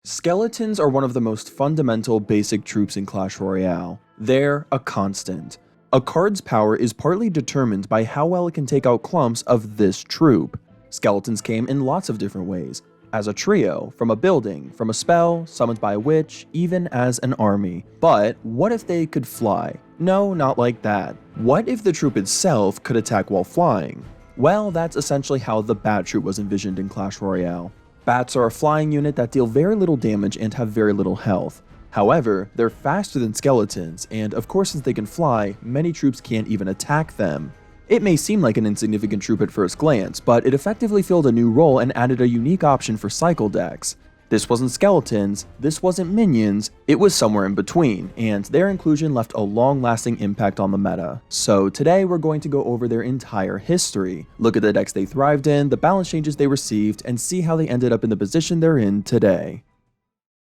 Skeletons are one of the most fundamental basic troops in Clash Royale. They're a constant. A card's power is partly determined by how well it can take out clumps of this troop. Skeletons came in lots of different ways. As a trio, from a building, from a spell, summoned by a witch, even as an army. But what if they could fly? No, not like that. What if the troop itself could attack while flying? Well, that's essentially how the Bat troop was envisioned in Clash Royale. Bats are a flying unit that deal very little damage and have very little health. However, they're faster than skeletons, and of course since they can fly, many troops can't even attack them. It may seem like an insignificant troop at first glance, but it effectively filled a new role and added a unique option for cycle decks. This wasn't skeletons, this wasn't minions, it was somewhere in between, and their inclusion left a long-lasting impact on the meta. So today we're going to go over their entire history, look at the decks they thrived in, the balance changes they received, and see how they ended up in the position they're in today.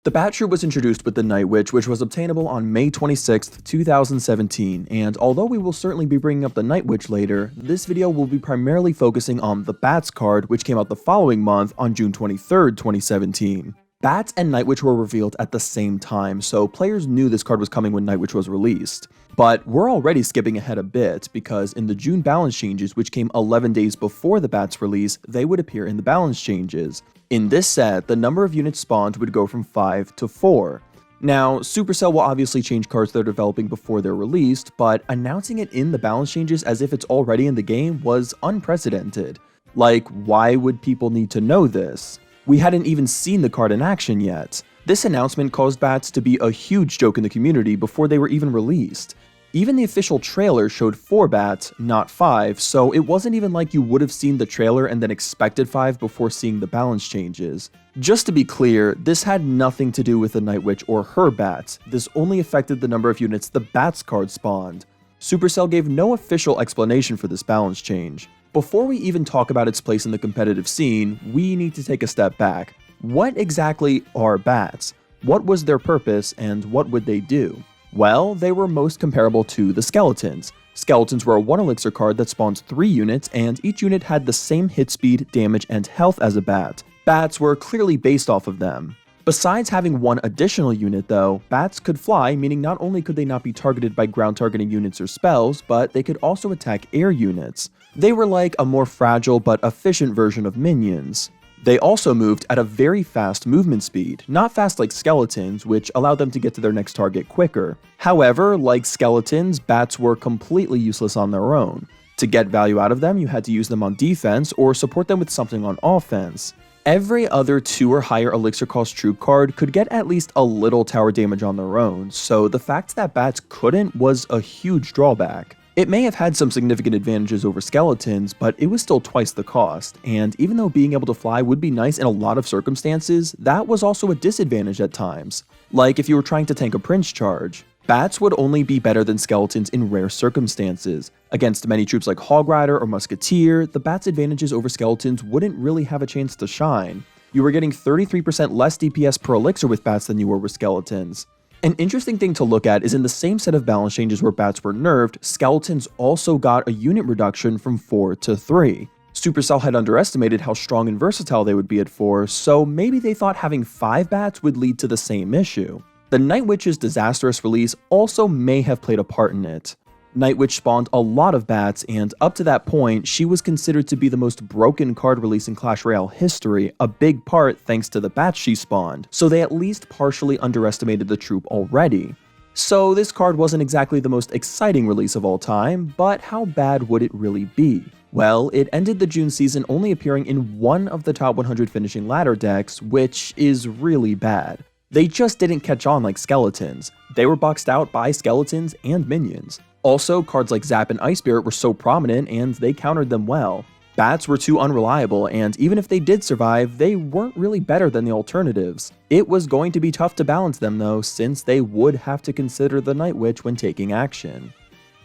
The Bat troop was introduced with the Night Witch, which was obtainable on May 26, 2017, and although we will certainly be bringing up the Night Witch later, this video will be primarily focusing on the Bats card, which came out the following month on June 23, 2017. Bats and Night Witch were revealed at the same time, so players knew this card was coming when Night Witch was released. But we're already skipping ahead a bit, because in the June balance changes, which came 11 days before the Bats release, they would appear in the balance changes. In this set, the number of units spawned would go from 5 to 4. Now, Supercell will obviously change cards they're developing before they're released, but announcing it in the balance changes as if it's already in the game was unprecedented. Like, why would people need to know this? We hadn't even seen the card in action yet. This announcement caused Bats to be a huge joke in the community before they were even released. Even the official trailer showed 4 Bats, not 5, so it wasn't even like you would have seen the trailer and then expected 5 before seeing the balance changes. Just to be clear, this had nothing to do with the Night Witch or her Bats, this only affected the number of units the Bats card spawned. Supercell gave no official explanation for this balance change. Before we even talk about its place in the competitive scene, we need to take a step back. What exactly are Bats? What was their purpose, and what would they do? Well, they were most comparable to the Skeletons. Skeletons were a 1 elixir card that spawns 3 units, and each unit had the same hit speed, damage, and health as a Bat. Bats were clearly based off of them. Besides having 1 additional unit though, Bats could fly, meaning not only could they not be targeted by ground targeting units or spells, but they could also attack air units. They were like a more fragile but efficient version of minions. They also moved at a very fast movement speed, not fast like skeletons, which allowed them to get to their next target quicker. However, like skeletons, Bats were completely useless on their own. To get value out of them, you had to use them on defense or support them with something on offense. Every other 2 or higher elixir cost troop card could get at least a little tower damage on their own, so the fact that Bats couldn't was a huge drawback. It may have had some significant advantages over skeletons, but it was still twice the cost, and even though being able to fly would be nice in a lot of circumstances, that was also a disadvantage at times. Like if you were trying to tank a Prince charge. Bats would only be better than skeletons in rare circumstances. Against many troops like Hog Rider or Musketeer, the Bats' advantages over skeletons wouldn't really have a chance to shine. You were getting 33% less DPS per elixir with Bats than you were with skeletons. An interesting thing to look at is in the same set of balance changes where Bats were nerfed, skeletons also got a unit reduction from 4 to 3. Supercell had underestimated how strong and versatile they would be at 4, so maybe they thought having 5 Bats would lead to the same issue. The Night Witch's disastrous release also may have played a part in it. Night Witch spawned a lot of Bats, and up to that point, she was considered to be the most broken card release in Clash Royale history, a big part thanks to the Bats she spawned, so they at least partially underestimated the troop already. So this card wasn't exactly the most exciting release of all time, but how bad would it really be? Well, it ended the June season only appearing in 1 of the top 100 finishing ladder decks, which is really bad. They just didn't catch on like skeletons. They were boxed out by skeletons and minions. Also, cards like Zap and Ice Spirit were so prominent and they countered them well. Bats were too unreliable, and even if they did survive, they weren't really better than the alternatives. It was going to be tough to balance them though, since they would have to consider the Night Witch when taking action.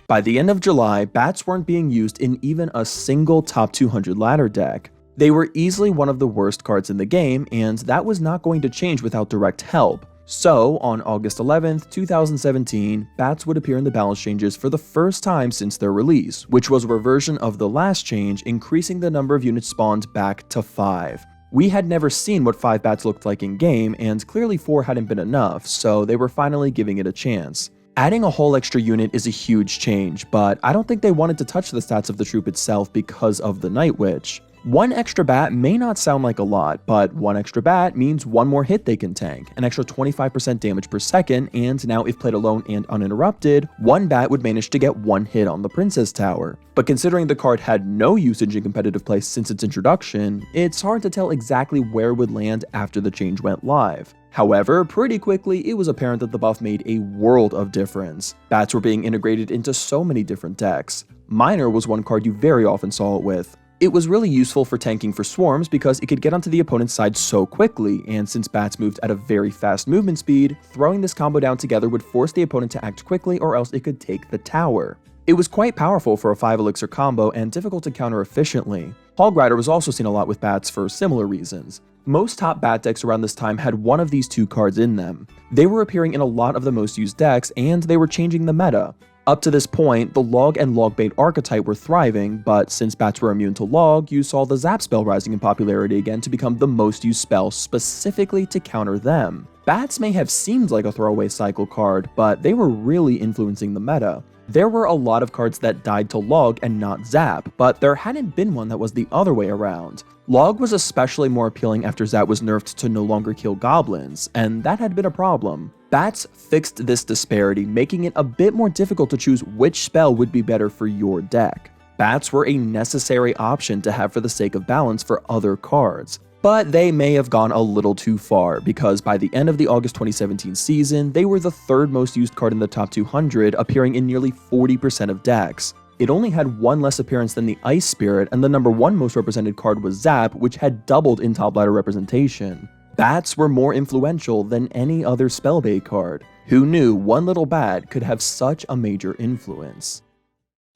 By the end of July, Bats weren't being used in even a single top 200 ladder deck. They were easily one of the worst cards in the game, and that was not going to change without direct help. So, on August 11th, 2017, Bats would appear in the balance changes for the first time since their release, which was a reversion of the last change, increasing the number of units spawned back to 5. We had never seen what 5 bats looked like in game, and clearly 4 hadn't been enough, so they were finally giving it a chance. Adding a whole extra unit is a huge change, but I don't think they wanted to touch the stats of the troop itself because of the Night Witch. 1 extra bat may not sound like a lot, but 1 extra bat means 1 more hit they can tank, an extra 25% damage per second, and now if played alone and uninterrupted, 1 bat would manage to get 1 hit on the Princess Tower. But considering the card had no usage in competitive play since its introduction, it's hard to tell exactly where it would land after the change went live. However, pretty quickly it was apparent that the buff made a world of difference. Bats were being integrated into so many different decks. Miner was one card you very often saw it with. It was really useful for tanking for swarms because it could get onto the opponent's side so quickly, and since bats moved at a very fast movement speed, throwing this combo down together would force the opponent to act quickly or else it could take the tower. It was quite powerful for a 5 elixir combo and difficult to counter efficiently. Hog Rider was also seen a lot with bats for similar reasons. Most top bat decks around this time had one of these 2 cards in them. They were appearing in a lot of the most used decks, and they were changing the meta. Up to this point, the Log and Log Bait archetype were thriving, but since bats were immune to Log, you saw the Zap spell rising in popularity again to become the most used spell specifically to counter them. Bats may have seemed like a throwaway cycle card, but they were really influencing the meta. There were a lot of cards that died to Log and not Zap, but there hadn't been one that was the other way around. Log was especially more appealing after Zap was nerfed to no longer kill goblins, and that had been a problem. Bats fixed this disparity, making it a bit more difficult to choose which spell would be better for your deck. Bats were a necessary option to have for the sake of balance for other cards. But they may have gone a little too far, because by the end of the August 2017 season, they were the 3rd most used card in the top 200, appearing in nearly 40% of decks. It only had 1 less appearance than the Ice Spirit, and the number 1 most represented card was Zap, which had doubled in top ladder representation. Bats were more influential than any other spell bait card. Who knew one little bat could have such a major influence?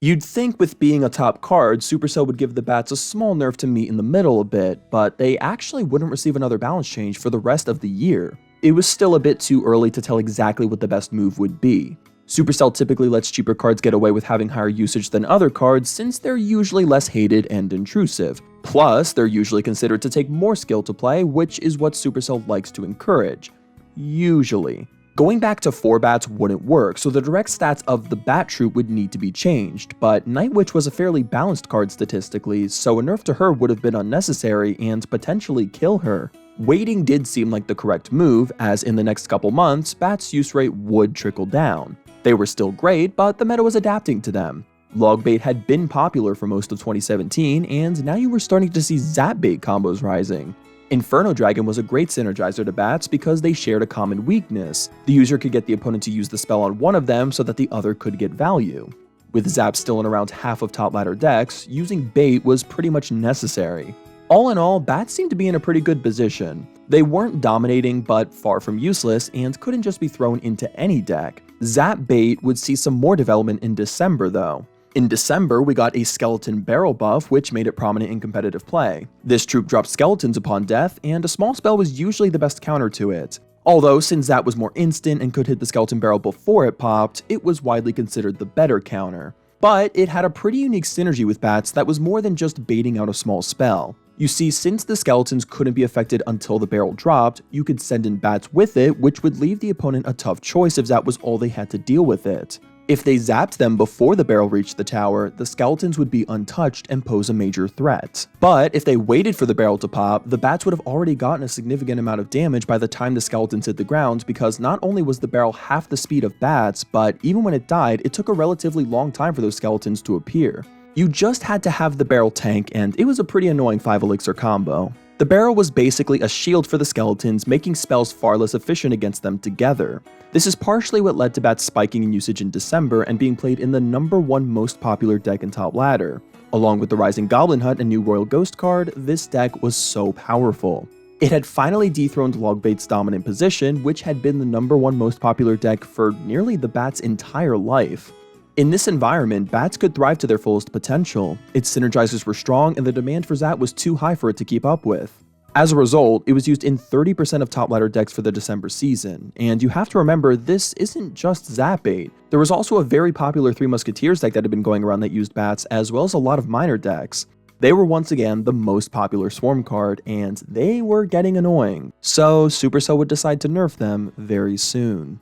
You'd think with being a top card, Supercell would give the bats a small nerf to meet in the middle a bit, but they actually wouldn't receive another balance change for the rest of the year. It was still a bit too early to tell exactly what the best move would be. Supercell typically lets cheaper cards get away with having higher usage than other cards since they're usually less hated and intrusive. Plus, they're usually considered to take more skill to play, which is what Supercell likes to encourage. Usually. Going back to 4 bats wouldn't work, so the direct stats of the bat troop would need to be changed, but Night Witch was a fairly balanced card statistically, so a nerf to her would have been unnecessary and potentially kill her. Waiting did seem like the correct move, as in the next couple months, bats' use rate would trickle down. They were still great, but the meta was adapting to them. Log bait had been popular for most of 2017, and now you were starting to see Zap bait combos rising. Inferno Dragon was a great synergizer to bats because they shared a common weakness. The user could get the opponent to use the spell on one of them so that the other could get value. With Zap still in around half of top ladder decks, using bait was pretty much necessary. All in all, bats seemed to be in a pretty good position. They weren't dominating, but far from useless, and couldn't just be thrown into any deck. Zap bait would see some more development in December though. In December, we got a skeleton barrel buff, which made it prominent in competitive play. This troop dropped skeletons upon death, and a small spell was usually the best counter to it. Although, since that was more instant and could hit the skeleton barrel before it popped, it was widely considered the better counter. But it had a pretty unique synergy with bats that was more than just baiting out a small spell. You see, since the skeletons couldn't be affected until the barrel dropped, you could send in bats with it, which would leave the opponent a tough choice if that was all they had to deal with it. If they zapped them before the barrel reached the tower, the skeletons would be untouched and pose a major threat. But if they waited for the barrel to pop, the bats would have already gotten a significant amount of damage by the time the skeletons hit the ground, because not only was the barrel half the speed of bats, but even when it died, it took a relatively long time for those skeletons to appear. You just had to have the barrel tank, and it was a pretty annoying 5 elixir combo. The barrel was basically a shield for the skeletons, making spells far less efficient against them together. This is partially what led to bats spiking in usage in December and being played in the #1 most popular deck in top ladder. Along with the Rising Goblin Hut and new Royal Ghost card, this deck was so powerful. It had finally dethroned Logbait's dominant position, which had been the #1 most popular deck for nearly the bat's entire life. In this environment, bats could thrive to their fullest potential. Its synergizers were strong, and the demand for Zap was too high for it to keep up with. As a result, it was used in 30% of top ladder decks for the December season, and you have to remember this isn't just Zap bait. There was also a very popular Three Musketeers deck that had been going around that used bats, as well as a lot of minor decks. They were once again the most popular swarm card, and they were getting annoying, so Supercell would decide to nerf them very soon.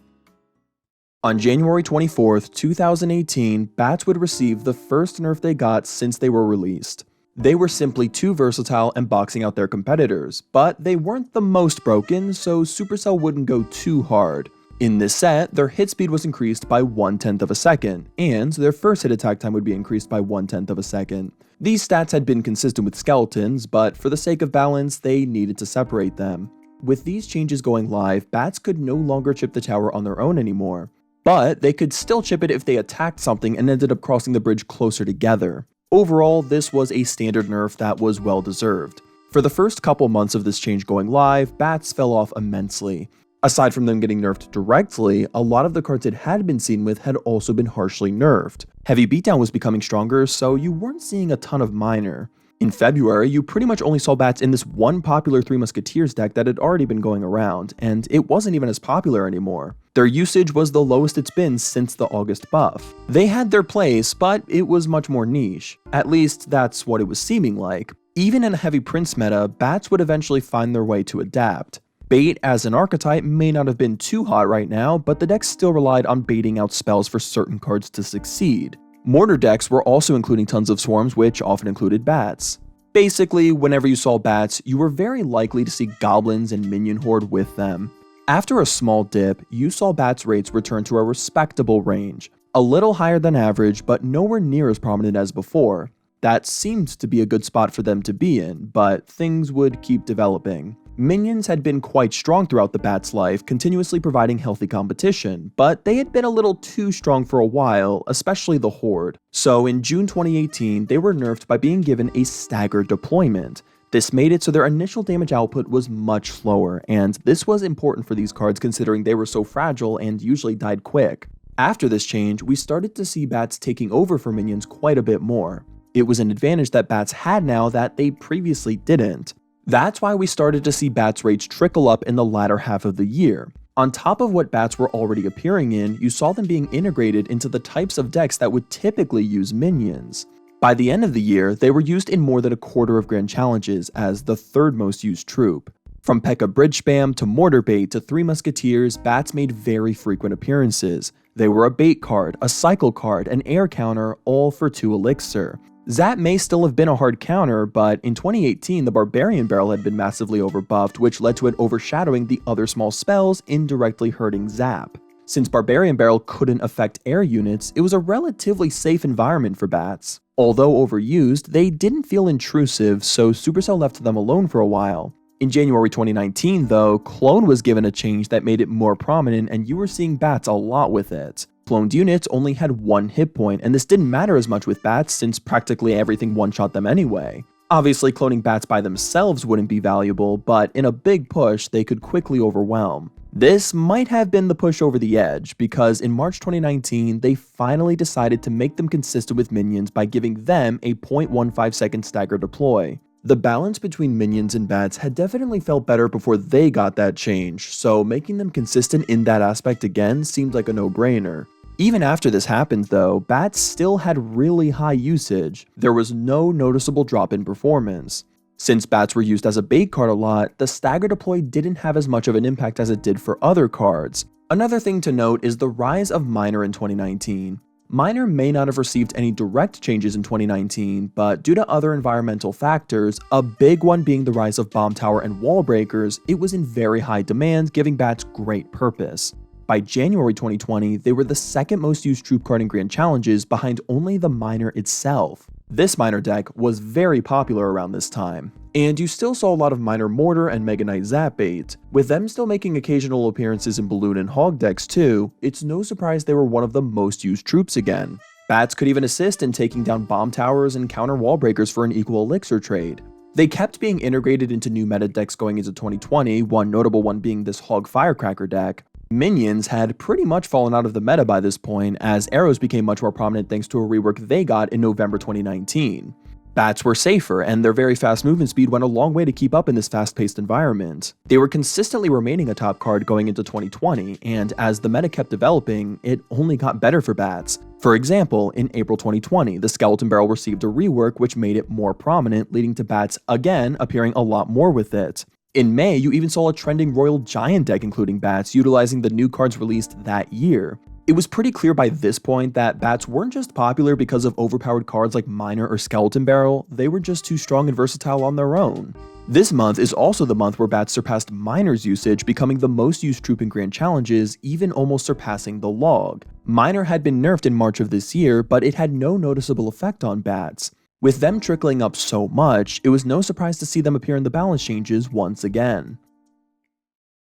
On January 24th, 2018, bats would receive the first nerf they got since they were released. They were simply too versatile and boxing out their competitors, but they weren't the most broken, so Supercell wouldn't go too hard. In this set, their hit speed was increased by 1/10 of a second, and their first hit attack time would be increased by 1/10 of a second. These stats had been consistent with skeletons, but for the sake of balance, they needed to separate them. With these changes going live, bats could no longer chip the tower on their own anymore. But they could still chip it if they attacked something and ended up crossing the bridge closer together. Overall, this was a standard nerf that was well deserved. For the first couple months of this change going live, bats fell off immensely. Aside from them getting nerfed directly, a lot of the cards it had been seen with had also been harshly nerfed. Heavy beatdown was becoming stronger, so you weren't seeing a ton of minor. In February, you pretty much only saw bats in this one popular Three Musketeers deck that had already been going around, and it wasn't even as popular anymore. Their usage was the lowest it's been since the August buff. They had their place, but it was much more niche. At least, that's what it was seeming like. Even in a heavy Prince meta, bats would eventually find their way to adapt. Bait as an archetype may not have been too hot right now, but the deck still relied on baiting out spells for certain cards to succeed. Mortar decks were also including tons of swarms, which often included bats. Basically, whenever you saw bats, you were very likely to see goblins and minion horde with them. After a small dip, you saw bats' rates return to a respectable range, a little higher than average, but nowhere near as prominent as before. That seemed to be a good spot for them to be in, but things would keep developing. Minions had been quite strong throughout the bat's life, continuously providing healthy competition, but they had been a little too strong for a while, especially the Horde. So in June 2018, they were nerfed by being given a staggered deployment. This made it so their initial damage output was much slower, and this was important for these cards considering they were so fragile and usually died quick. After this change, we started to see bats taking over for minions quite a bit more. It was an advantage that bats had now that they previously didn't. That's why we started to see bats rates trickle up in the latter half of the year. On top of what bats were already appearing in, you saw them being integrated into the types of decks that would typically use minions. By the end of the year, they were used in more than a quarter of grand challenges as the third most used troop. From P.E.K.K.A bridge spam to mortar bait to Three Musketeers, bats made very frequent appearances. They were a bait card, a cycle card, an air counter, all for 2 elixir. Zap may still have been a hard counter, but in 2018 the Barbarian Barrel had been massively overbuffed, which led to it overshadowing the other small spells, indirectly hurting Zap. Since Barbarian Barrel couldn't affect air units, it was a relatively safe environment for bats. Although overused, they didn't feel intrusive, so Supercell left them alone for a while. In January 2019 though, Clone was given a change that made it more prominent and you were seeing bats a lot with it. Cloned units only had 1 hit point, and this didn't matter as much with bats since practically everything one-shot them anyway. Obviously, cloning bats by themselves wouldn't be valuable, but in a big push, they could quickly overwhelm. This might have been the push over the edge, because in March 2019, they finally decided to make them consistent with minions by giving them a 0.15 second stagger deploy. The balance between minions and bats had definitely felt better before they got that change, so making them consistent in that aspect again seemed like a no-brainer. Even after this happened though, bats still had really high usage. There was no noticeable drop in performance. Since bats were used as a bait card a lot, the stagger deploy didn't have as much of an impact as it did for other cards. Another thing to note is the rise of Miner in 2019. Miner may not have received any direct changes in 2019, but due to other environmental factors, a big one being the rise of bomb tower and wall breakers, it was in very high demand, giving bats great purpose. By January 2020, they were the second most used troop card in grand challenges behind only the Miner itself. This Miner deck was very popular around this time, and you still saw a lot of Miner Mortar and Mega Knight Zap bait. With them still making occasional appearances in Balloon and Hog decks too, it's no surprise they were one of the most used troops again. Bats could even assist in taking down bomb towers and counter wall breakers for an equal elixir trade. They kept being integrated into new meta decks going into 2020, one notable one being this Hog Firecracker deck. Minions had pretty much fallen out of the meta by this point, as arrows became much more prominent thanks to a rework they got in November 2019. Bats were safer, and their very fast movement speed went a long way to keep up in this fast-paced environment. They were consistently remaining a top card going into 2020, and as the meta kept developing, it only got better for bats. For example, in April 2020, the Skeleton Barrel received a rework which made it more prominent, leading to bats again appearing a lot more with it. In May, you even saw a trending Royal Giant deck including bats, utilizing the new cards released that year. It was pretty clear by this point that bats weren't just popular because of overpowered cards like Miner or Skeleton Barrel, they were just too strong and versatile on their own. This month is also the month where bats surpassed Miner's usage, becoming the most used troop in Grand Challenges, even almost surpassing the log. Miner had been nerfed in March of this year, but it had no noticeable effect on bats. With them trickling up so much, it was no surprise to see them appear in the balance changes once again.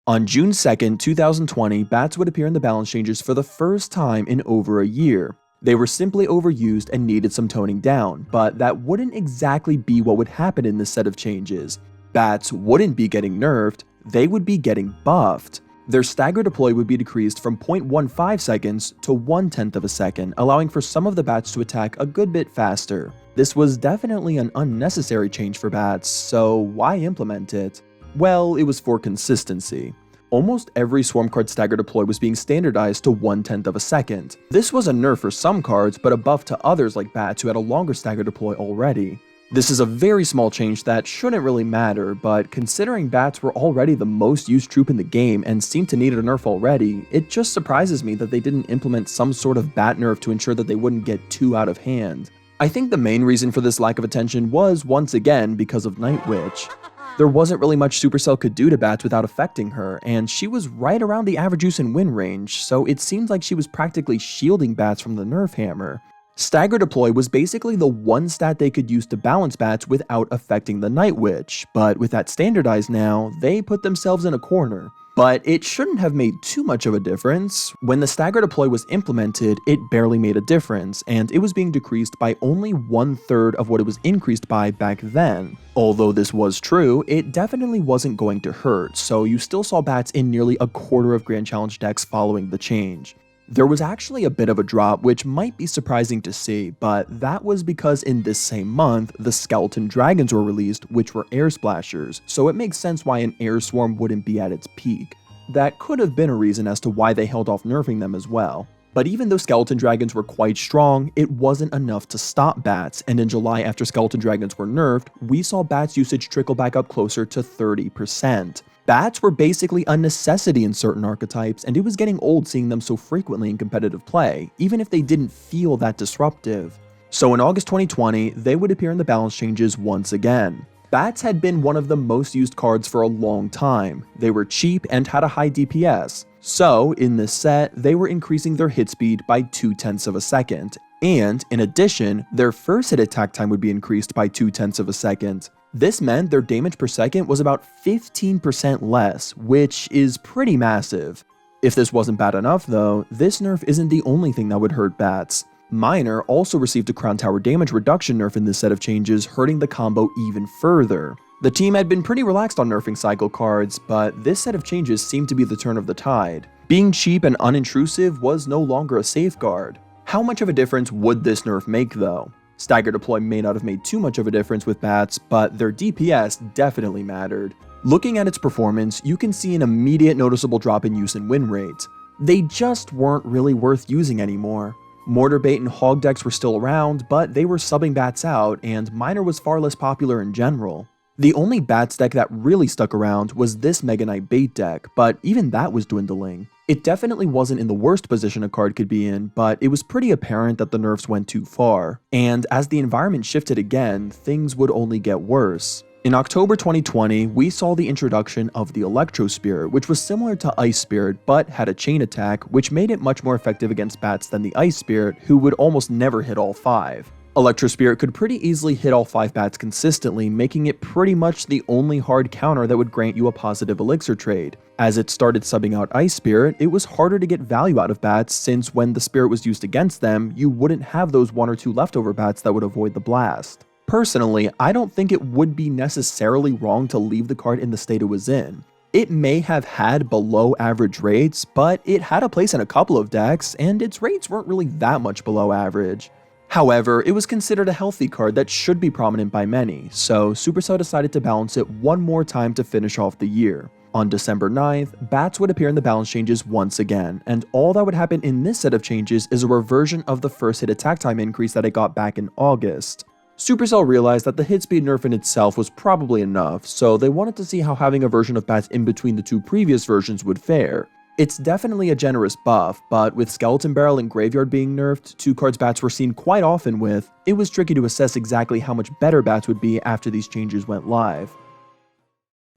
On June 2nd, 2020, bats would appear in the balance changes for the first time in over a year. They were simply overused and needed some toning down, but that wouldn't exactly be what would happen in this set of changes. Bats wouldn't be getting nerfed, they would be getting buffed. Their stagger deploy would be decreased from 0.15 seconds to 1/10 of a second, allowing for some of the bats to attack a good bit faster. This was definitely an unnecessary change for bats, so why implement it? Well, it was for consistency. Almost every swarm card stagger deploy was being standardized to 1/10 of a second. This was a nerf for some cards, but a buff to others like bats who had a longer stagger deploy already. This is a very small change that shouldn't really matter, but considering bats were already the most used troop in the game and seemed to need a nerf already, it just surprises me that they didn't implement some sort of bat nerf to ensure that they wouldn't get too out of hand. I think the main reason for this lack of attention was, once again, because of Night Witch. There wasn't really much Supercell could do to bats without affecting her, and she was right around the average use and win range, so it seemed like she was practically shielding bats from the nerf hammer. Stagger deploy was basically the one stat they could use to balance bats without affecting the Night Witch, but with that standardized now, they put themselves in a corner. But it shouldn't have made too much of a difference. When the stagger deploy was implemented, it barely made a difference, and it was being decreased by only 1/3 of what it was increased by back then. Although this was true, it definitely wasn't going to hurt, so you still saw bats in nearly a quarter of Grand Challenge decks following the change. There was actually a bit of a drop, which might be surprising to see, but that was because in this same month, the Skeleton Dragons were released, which were air splashers, so it makes sense why an air swarm wouldn't be at its peak. That could have been a reason as to why they held off nerfing them as well. But even though Skeleton Dragons were quite strong, it wasn't enough to stop bats, and in July after Skeleton Dragons were nerfed, we saw bats usage trickle back up closer to 30%. Bats were basically a necessity in certain archetypes, and it was getting old seeing them so frequently in competitive play, even if they didn't feel that disruptive. So in August 2020, they would appear in the balance changes once again. Bats had been one of the most used cards for a long time. They were cheap and had a high DPS. So, in this set, they were increasing their hit speed by 0.2 of a second. And, in addition, their first hit attack time would be increased by 0.2 of a second. This meant their damage per second was about 15% less, which is pretty massive. If this wasn't bad enough though, this nerf isn't the only thing that would hurt bats. Miner also received a Crown Tower damage reduction nerf in this set of changes, hurting the combo even further. The team had been pretty relaxed on nerfing cycle cards, but this set of changes seemed to be the turn of the tide. Being cheap and unintrusive was no longer a safeguard. How much of a difference would this nerf make though? Stagger deploy may not have made too much of a difference with bats, but their DPS definitely mattered. Looking at its performance, you can see an immediate noticeable drop in use and win rate. They just weren't really worth using anymore. Mortar Bait and Hog decks were still around, but they were subbing bats out, and Miner was far less popular in general. The only bats deck that really stuck around was this Mega Knight Bait deck, but even that was dwindling. It definitely wasn't in the worst position a card could be in, but it was pretty apparent that the nerfs went too far, and as the environment shifted again, things would only get worse. In October 2020, we saw the introduction of the Electro Spirit, which was similar to Ice Spirit, but had a chain attack, which made it much more effective against bats than the Ice Spirit, who would almost never hit all 5. Electro Spirit could pretty easily hit all 5 bats consistently, making it pretty much the only hard counter that would grant you a positive elixir trade. As it started subbing out Ice Spirit, it was harder to get value out of bats, since when the Spirit was used against them, you wouldn't have those 1 or 2 leftover bats that would avoid the blast. Personally, I don't think it would be necessarily wrong to leave the card in the state it was in. It may have had below average rates, but it had a place in a couple of decks, and its rates weren't really that much below average. However, it was considered a healthy card that should be prominent by many, so Supercell decided to balance it one more time to finish off the year. On December 9th, bats would appear in the balance changes once again, and all that would happen in this set of changes is a reversion of the first hit attack time increase that it got back in August. Supercell realized that the hit speed nerf in itself was probably enough, so they wanted to see how having a version of bats in between the two previous versions would fare. It's definitely a generous buff, but with Skeleton Barrel and Graveyard being nerfed, two cards bats were seen quite often with, it was tricky to assess exactly how much better bats would be after these changes went live.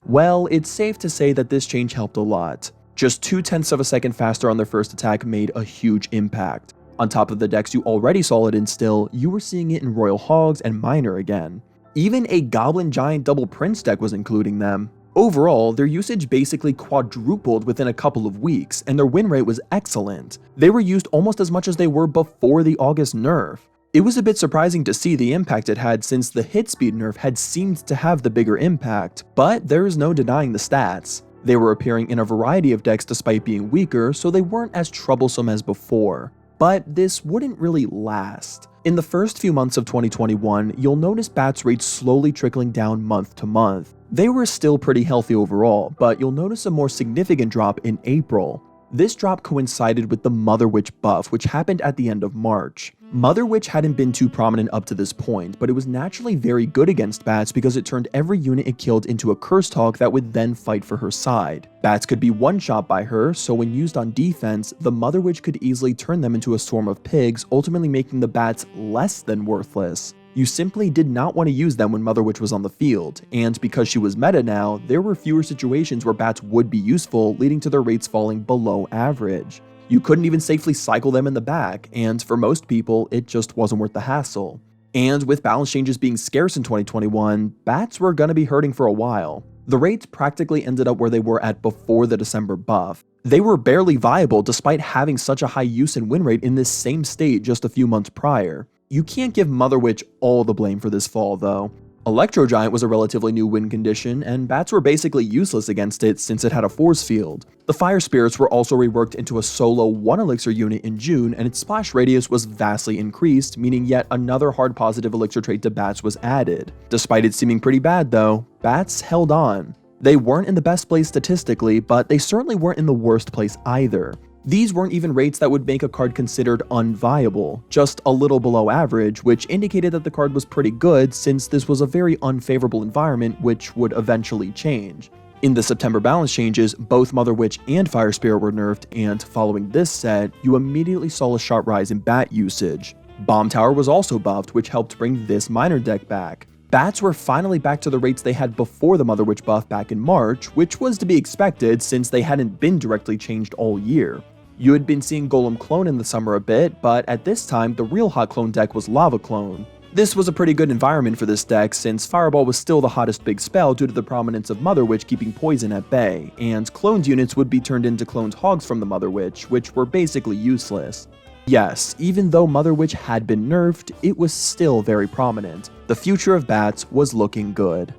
Well, it's safe to say that this change helped a lot. Just 0.2 of a second faster on their first attack made a huge impact. On top of the decks you already saw it in still, you were seeing it in Royal Hogs and Miner again. Even a Goblin Giant Double Prince deck was including them. Overall, their usage basically quadrupled within a couple of weeks, and their win rate was excellent. They were used almost as much as they were before the August nerf. It was a bit surprising to see the impact it had since the hit speed nerf had seemed to have the bigger impact, but there is no denying the stats. They were appearing in a variety of decks despite being weaker, so they weren't as troublesome as before. But this wouldn't really last. In the first few months of 2021, you'll notice bats rates slowly trickling down month to month. They were still pretty healthy overall, but you'll notice a more significant drop in April. This drop coincided with the Mother Witch buff, which happened at the end of March. Mother Witch hadn't been too prominent up to this point, but it was naturally very good against bats because it turned every unit it killed into a cursed hog that would then fight for her side. Bats could be one-shot by her, so when used on defense, the Mother Witch could easily turn them into a swarm of pigs, ultimately making the bats less than worthless. You simply did not want to use them when Mother Witch was on the field, and because she was meta now, there were fewer situations where bats would be useful, leading to their rates falling below average. You couldn't even safely cycle them in the back, and for most people, it just wasn't worth the hassle. And with balance changes being scarce in 2021, bats were gonna be hurting for a while. The rates practically ended up where they were at before the December buff. They were barely viable despite having such a high use and win rate in this same state just a few months prior. You can't give Mother Witch all the blame for this fall though. Electro Giant was a relatively new win condition, and bats were basically useless against it since it had a force field. The Fire Spirits were also reworked into a solo 1 elixir unit in June, and its splash radius was vastly increased, meaning yet another hard positive elixir trait to bats was added. Despite it seeming pretty bad though, bats held on. They weren't in the best place statistically, but they certainly weren't in the worst place either. These weren't even rates that would make a card considered unviable, just a little below average, which indicated that the card was pretty good since this was a very unfavorable environment which would eventually change. In the September balance changes, both Mother Witch and Fire Spirit were nerfed, and following this set, you immediately saw a sharp rise in bat usage. Bomb Tower was also buffed, which helped bring this Miner deck back. Bats were finally back to the rates they had before the Mother Witch buff back in March, which was to be expected since they hadn't been directly changed all year. You had been seeing Golem Clone in the summer a bit, but at this time, the real hot clone deck was Lava Clone. This was a pretty good environment for this deck since Fireball was still the hottest big spell due to the prominence of Mother Witch keeping poison at bay, and cloned units would be turned into cloned hogs from the Mother Witch, which were basically useless. Yes, even though Mother Witch had been nerfed, it was still very prominent. The future of bats was looking good.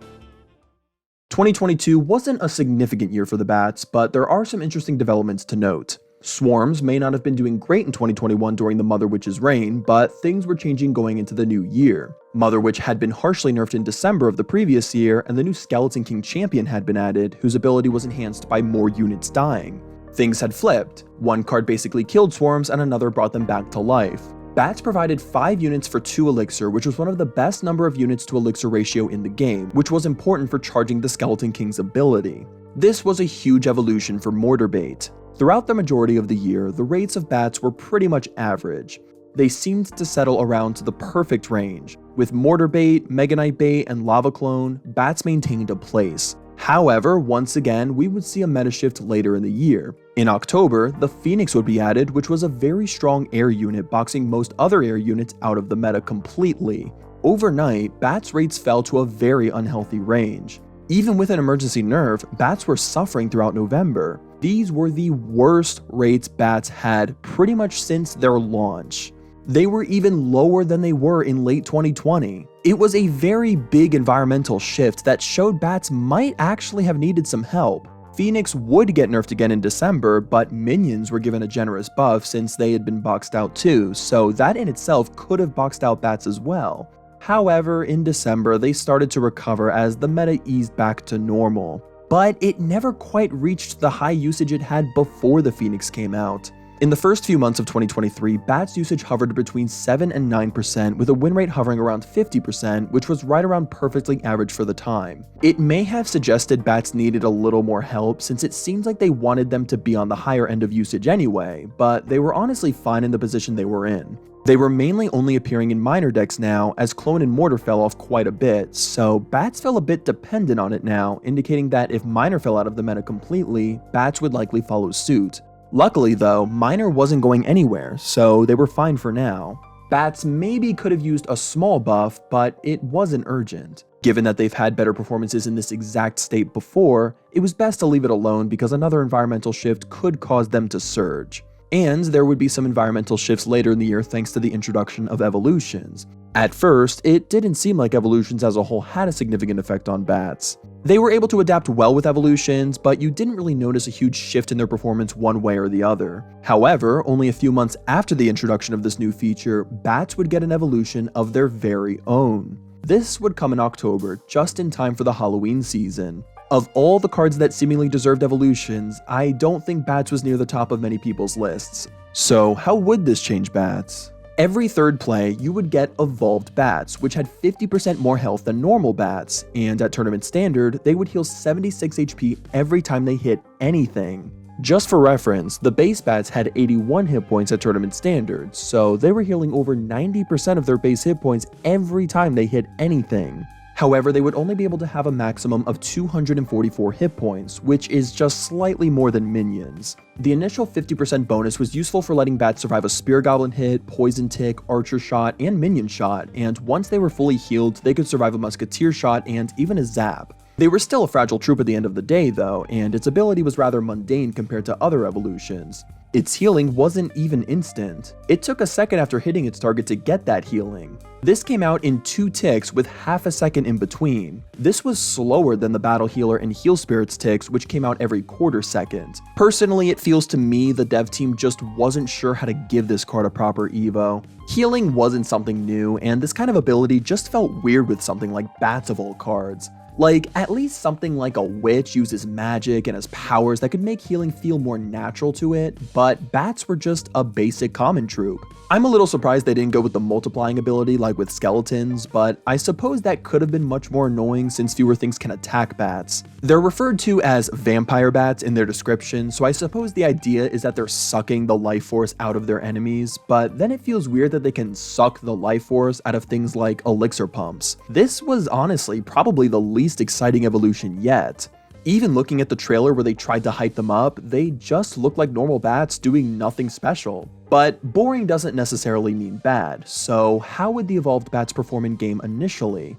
2022 wasn't a significant year for the bats, but there are some interesting developments to note. Swarms may not have been doing great in 2021 during the Mother Witch's reign, but things were changing going into the new year. Mother Witch had been harshly nerfed in December of the previous year, and the new Skeleton King champion had been added, whose ability was enhanced by more units dying. Things had flipped. One card basically killed swarms and another brought them back to life. Bats provided 5 units for 2 elixir, which was one of the best number of units to elixir ratio in the game, which was important for charging the Skeleton King's ability. This was a huge evolution for Mortar Bait. Throughout the majority of the year, the rates of bats were pretty much average. They seemed to settle around the perfect range. With Mortar Bait, Mega Knight Bait, and Lava Clone, bats maintained a place. However, once again, we would see a meta shift later in the year. In October, the Phoenix would be added, which was a very strong air unit, boxing most other air units out of the meta completely. Overnight, bats rates fell to a very unhealthy range. Even with an emergency nerf, bats were suffering throughout November. These were the worst rates bats had pretty much since their launch. They were even lower than they were in late 2020. It was a very big environmental shift that showed bats might actually have needed some help. Phoenix would get nerfed again in December, but minions were given a generous buff since they had been boxed out too, so that in itself could have boxed out bats as well. However, in December, they started to recover as the meta eased back to normal. but it never quite reached the high usage it had before the Phoenix came out. In the first few months of 2023, Bats usage hovered between 7 and 9%, with a win rate hovering around 50%, which was right around perfectly average for the time. It may have suggested Bats needed a little more help, since it seems like they wanted them to be on the higher end of usage anyway, but they were honestly fine in the position they were in. They were mainly only appearing in minor decks now, as Clone and Mortar fell off quite a bit, so Bats fell a bit dependent on it now, indicating that if Minor fell out of the meta completely, Bats would likely follow suit. Luckily though, Minor wasn't going anywhere, so they were fine for now. Bats maybe could have used a small buff, but it wasn't urgent. Given that they've had better performances in this exact state before, it was best to leave it alone because another environmental shift could cause them to surge. And there would be some environmental shifts later in the year thanks to the introduction of evolutions. At first, it didn't seem like evolutions as a whole had a significant effect on Bats. They were able to adapt well with evolutions, but you didn't really notice a huge shift in their performance one way or the other. However, only a few months after the introduction of this new feature, Bats would get an evolution of their very own. This would come in October, just in time for the Halloween season. Of all the cards that seemingly deserved evolutions, I don't think Bats was near the top of many people's lists. So how would this change Bats? Every third play, you would get Evolved Bats, which had 50% more health than normal Bats, and at Tournament Standard, they would heal 76 HP every time they hit anything. Just for reference, the base Bats had 81 hit points at Tournament Standard, so they were healing over 90% of their base hit points every time they hit anything. However, they would only be able to have a maximum of 244 hit points, which is just slightly more than minions. The initial 50% bonus was useful for letting Bats survive a Spear Goblin hit, Poison Tick, Archer Shot, and Minion Shot, and once they were fully healed, they could survive a Musketeer Shot and even a Zap. They were still a fragile troop at the end of the day though, and its ability was rather mundane compared to other evolutions. Its healing wasn't even instant. It took a second after hitting its target to get that healing. This came out in 2 ticks with half a second in between. This was slower than the Battle Healer and Heal Spirits ticks, which came out every quarter second. Personally, it feels to me the dev team just wasn't sure how to give this card a proper evo. Healing wasn't something new, and this kind of ability just felt weird with something like Bats of all cards. Like, at least something like a Witch uses magic and has powers that could make healing feel more natural to it, but Bats were just a basic common troop. I'm a little surprised they didn't go with the multiplying ability like with skeletons, but I suppose that could have been much more annoying since fewer things can attack Bats. They're referred to as vampire bats in their description, so I suppose the idea is that they're sucking the life force out of their enemies, but then it feels weird that they can suck the life force out of things like elixir pumps. This was honestly probably the least exciting evolution yet. Even looking at the trailer where they tried to hype them up, they just look like normal Bats doing nothing special. But boring doesn't necessarily mean bad, so how would the Evolved Bats perform in game initially?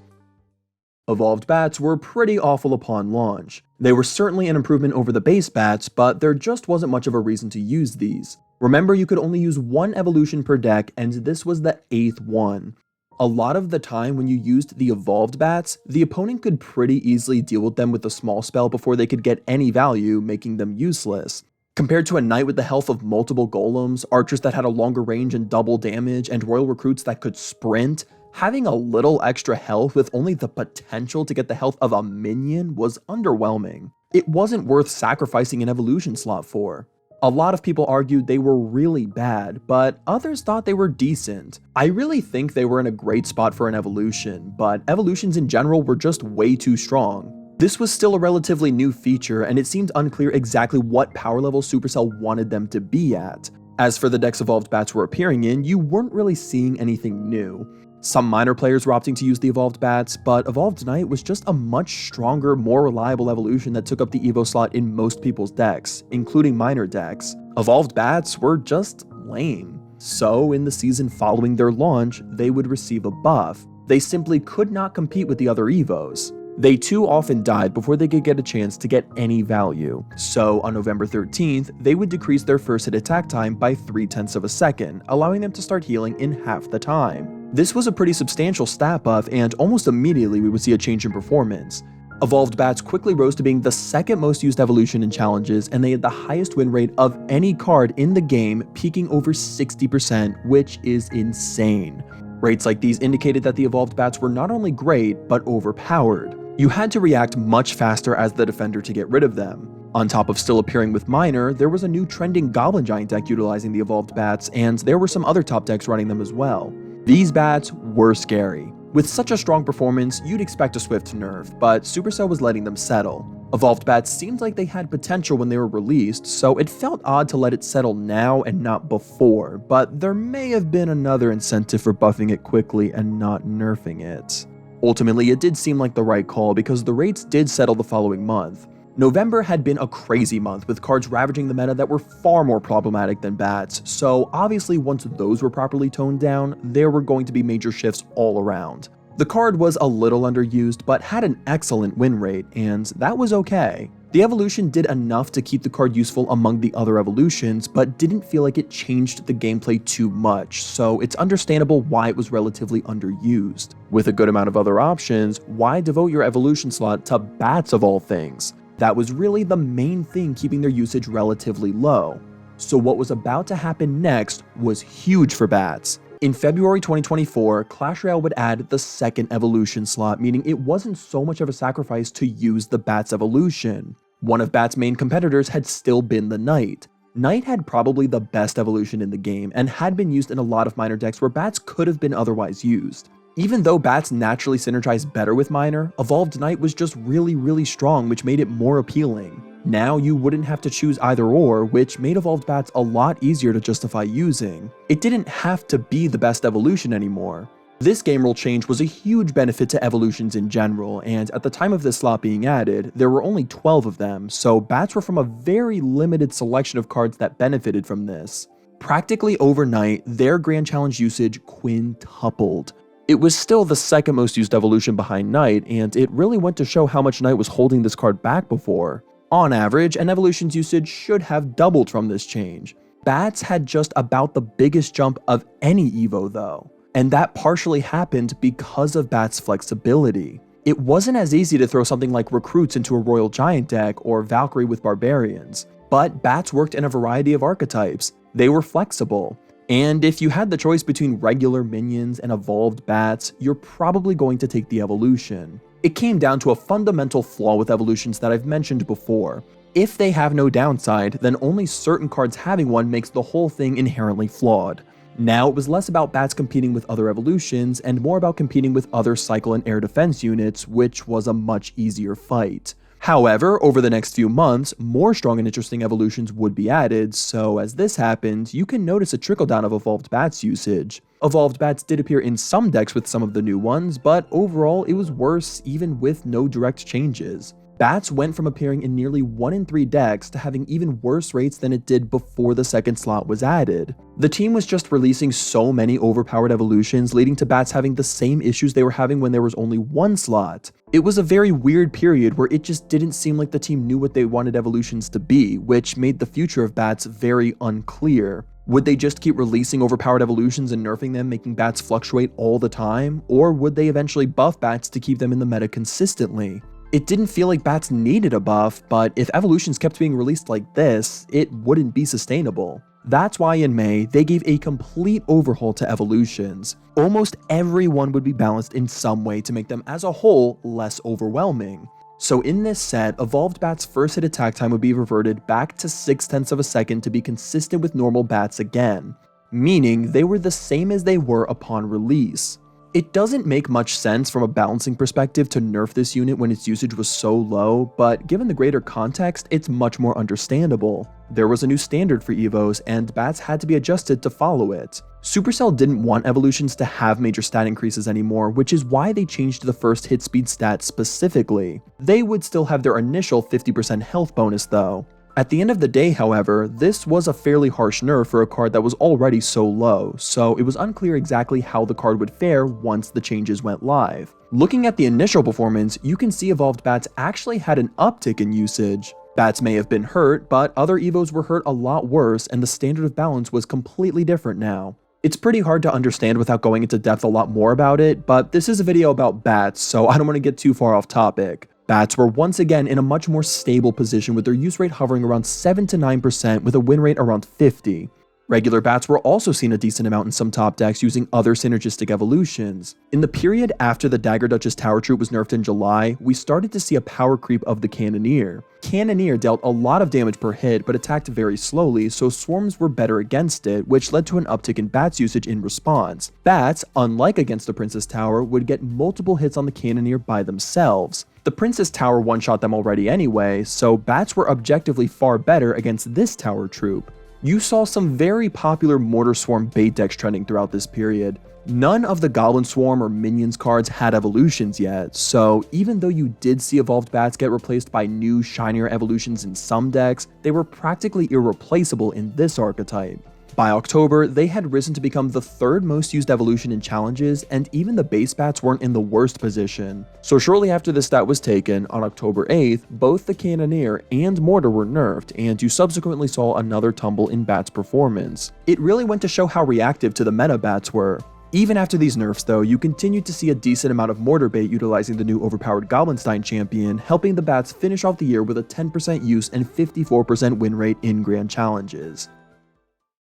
Evolved Bats were pretty awful upon launch. They were certainly an improvement over the base Bats, but there just wasn't much of a reason to use these. Remember, you could only use 1 evolution per deck, and this was the 8th one. A lot of the time when you used the Evolved Bats, the opponent could pretty easily deal with them with a small spell before they could get any value, making them useless. Compared to a knight with the health of multiple golems, archers that had a longer range and double damage, and royal recruits that could sprint, having a little extra health with only the potential to get the health of a minion was underwhelming. It wasn't worth sacrificing an evolution slot for. A lot of people argued they were really bad, but others thought they were decent. I really think they were in a great spot for an evolution, but evolutions in general were just way too strong. This was still a relatively new feature, and it seemed unclear exactly what power level Supercell wanted them to be at. As for the decks Evolved Bats were appearing in, you weren't really seeing anything new. Some minor players were opting to use the Evolved Bats, but Evolved Knight was just a much stronger, more reliable evolution that took up the Evo slot in most people's decks, including minor decks. Evolved Bats were just lame. So, in the season following their launch, they would receive a buff. They simply could not compete with the other Evos. They too often died before they could get a chance to get any value. So, on November 13th, they would decrease their first hit attack time by 0.3 of a second, allowing them to start healing in half the time. This was a pretty substantial stat buff, and almost immediately we would see a change in performance. Evolved Bats quickly rose to being the second most used evolution in challenges, and they had the highest win rate of any card in the game, peaking over 60%, which is insane. Rates like these indicated that the Evolved Bats were not only great, but overpowered. You had to react much faster as the defender to get rid of them. On top of still appearing with Miner, there was a new trending Goblin Giant deck utilizing the evolved bats, and there were some other top decks running them as well. These bats were scary. With such a strong performance, you'd expect a swift nerf, but Supercell was letting them settle. Evolved bats seemed like they had potential when they were released, so it felt odd to let it settle now and not before, but there may have been another incentive for buffing it quickly and not nerfing it. Ultimately, it did seem like the right call because the rates did settle the following month. November had been a crazy month with cards ravaging the meta that were far more problematic than bats, so obviously once those were properly toned down, there were going to be major shifts all around. The card was a little underused, but had an excellent win rate, and that was okay. The evolution did enough to keep the card useful among the other evolutions, but didn't feel like it changed the gameplay too much, so it's understandable why it was relatively underused. With a good amount of other options, why devote your evolution slot to bats of all things? That was really the main thing keeping their usage relatively low. So what was about to happen next was huge for bats. In February 2024, Clash Royale would add the second evolution slot, meaning it wasn't so much of a sacrifice to use the Bat's evolution. One of Bat's main competitors had still been the Knight. Knight had probably the best evolution in the game and had been used in a lot of Miner decks where Bats could have been otherwise used. Even though Bats naturally synergize better with Miner, Evolved Knight was just really strong, which made it more appealing. Now you wouldn't have to choose either or, which made Evolved Bats a lot easier to justify using. It didn't have to be the best evolution anymore. This game rule change was a huge benefit to evolutions in general, and at the time of this slot being added, there were only 12 of them, so Bats were from a very limited selection of cards that benefited from this. Practically overnight, their Grand Challenge usage quintupled. It was still the second most used evolution behind Knight, and it really went to show how much Knight was holding this card back before. On average, an evolution's usage should have doubled from this change. Bats had just about the biggest jump of any Evo though, and that partially happened because of Bats' flexibility. It wasn't as easy to throw something like Recruits into a Royal Giant deck or Valkyrie with Barbarians, but Bats worked in a variety of archetypes. They were flexible. And if you had the choice between regular minions and evolved bats, you're probably going to take the evolution. It came down to a fundamental flaw with evolutions that I've mentioned before. If they have no downside, then only certain cards having one makes the whole thing inherently flawed. Now it was less about bats competing with other evolutions and more about competing with other cycle and air defense units, which was a much easier fight. However, over the next few months, more strong and interesting evolutions would be added, so as this happened, you can notice a trickle-down of Evolved Bats usage. Evolved Bats did appear in some decks with some of the new ones, but overall it was worse even with no direct changes. Bats went from appearing in nearly 1 in 3 decks to having even worse rates than it did before the second slot was added. The team was just releasing so many overpowered evolutions, leading to Bats having the same issues they were having when there was only 1 slot. It was a very weird period where it just didn't seem like the team knew what they wanted evolutions to be, which made the future of Bats very unclear. Would they just keep releasing overpowered evolutions and nerfing them, making Bats fluctuate all the time? Or would they eventually buff Bats to keep them in the meta consistently? It didn't feel like Bats needed a buff, but if evolutions kept being released like this, it wouldn't be sustainable. That's why in May, they gave a complete overhaul to evolutions. Almost everyone would be balanced in some way to make them as a whole less overwhelming. So in this set, Evolved Bats' first hit attack time would be reverted back to 0.6 of a second to be consistent with normal Bats again, meaning they were the same as they were upon release. It doesn't make much sense from a balancing perspective to nerf this unit when its usage was so low, but given the greater context, it's much more understandable. There was a new standard for Evos, and Bats had to be adjusted to follow it. Supercell didn't want evolutions to have major stat increases anymore, which is why they changed the first hit speed stat specifically. They would still have their initial 50% health bonus though. At the end of the day, however, this was a fairly harsh nerf for a card that was already so low, so it was unclear exactly how the card would fare once the changes went live. Looking at the initial performance, you can see Evolved Bats actually had an uptick in usage. Bats may have been hurt, but other Evos were hurt a lot worse, and the standard of balance was completely different now. It's pretty hard to understand without going into depth a lot more about it, but this is a video about Bats, so I don't want to get too far off topic. Bats were once again in a much more stable position with their use rate hovering around 7 to 9% with a win rate around 50. Regular bats were also seen a decent amount in some top decks using other synergistic evolutions. In the period after the Dagger Duchess Tower Troop was nerfed in July, we started to see a power creep of the Cannoneer. Cannoneer dealt a lot of damage per hit but attacked very slowly, so swarms were better against it, which led to an uptick in bats usage in response. Bats, unlike against the Princess Tower, would get multiple hits on the Cannoneer by themselves. The Princess Tower one-shot them already anyway, so bats were objectively far better against this tower troop. You saw some very popular Mortar Swarm bait decks trending throughout this period. None of the Goblin Swarm or Minions cards had evolutions yet, so even though you did see evolved bats get replaced by new, shinier evolutions in some decks, they were practically irreplaceable in this archetype. By October, they had risen to become the third most used evolution in challenges, and even the base bats weren't in the worst position. So shortly after this stat was taken, on October 8th, both the Cannoneer and Mortar were nerfed, and you subsequently saw another tumble in bats' performance. It really went to show how reactive to the meta bats were. Even after these nerfs though, you continued to see a decent amount of Mortar bait utilizing the new overpowered Goblinstein champion, helping the bats finish off the year with a 10% use and 54% win rate in grand challenges.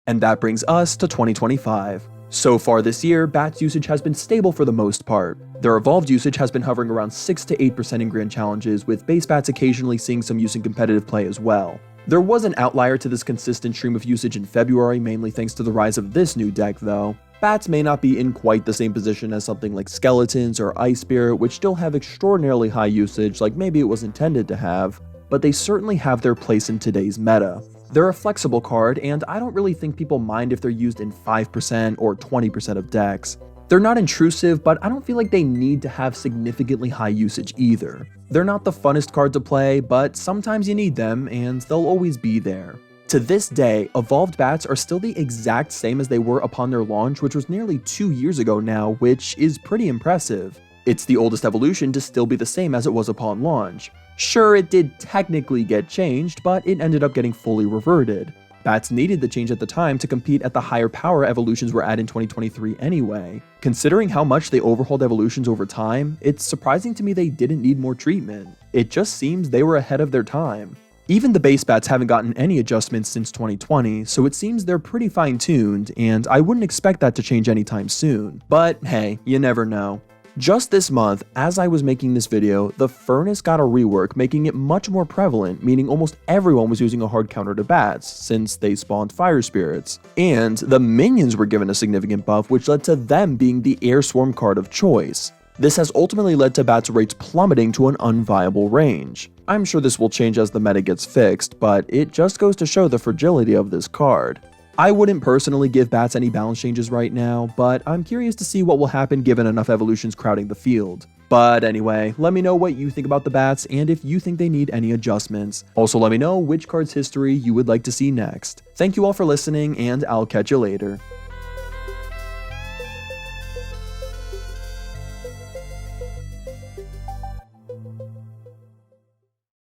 And that brings us to 2025. So far this year, bats usage has been stable for the most part. Their evolved usage has been hovering around 6 to 8% in grand challenges, with base bats occasionally seeing some use in competitive play as well. There was an outlier to this consistent stream of usage in February, mainly thanks to the rise of this new deck though. Bats may not be in quite the same position as something like Skeletons or Ice Spirit, which still have extraordinarily high usage like maybe it was intended to have, but they certainly have their place in today's meta. They're a flexible card, and I don't really think people mind if they're used in 5% or 20% of decks. They're not intrusive, but I don't feel like they need to have significantly high usage either. They're not the funnest card to play, but sometimes you need them, and they'll always be there. To this day, evolved bats are still the exact same as they were upon their launch, which was nearly 2 years ago now, which is pretty impressive. It's the oldest evolution to still be the same as it was upon launch. Sure, it did technically get changed, but it ended up getting fully reverted. Bats needed the change at the time to compete at the higher power evolutions were at in 2023 anyway. Considering how much they overhauled evolutions over time, it's surprising to me they didn't need more treatment. It just seems they were ahead of their time. Even the base bats haven't gotten any adjustments since 2020, so it seems they're pretty fine-tuned, and I wouldn't expect that to change anytime soon. But hey, you never know. Just this month, as I was making this video, the Furnace got a rework, making it much more prevalent, meaning almost everyone was using a hard counter to bats, since they spawned fire spirits. And the minions were given a significant buff, which led to them being the air swarm card of choice. This has ultimately led to bats' rates plummeting to an unviable range. I'm sure this will change as the meta gets fixed, but it just goes to show the fragility of this card. I wouldn't personally give bats any balance changes right now, but I'm curious to see what will happen given enough evolutions crowding the field. But anyway, let me know what you think about the bats and if you think they need any adjustments. Also let me know which card's history you would like to see next. Thank you all for listening, and I'll catch you later.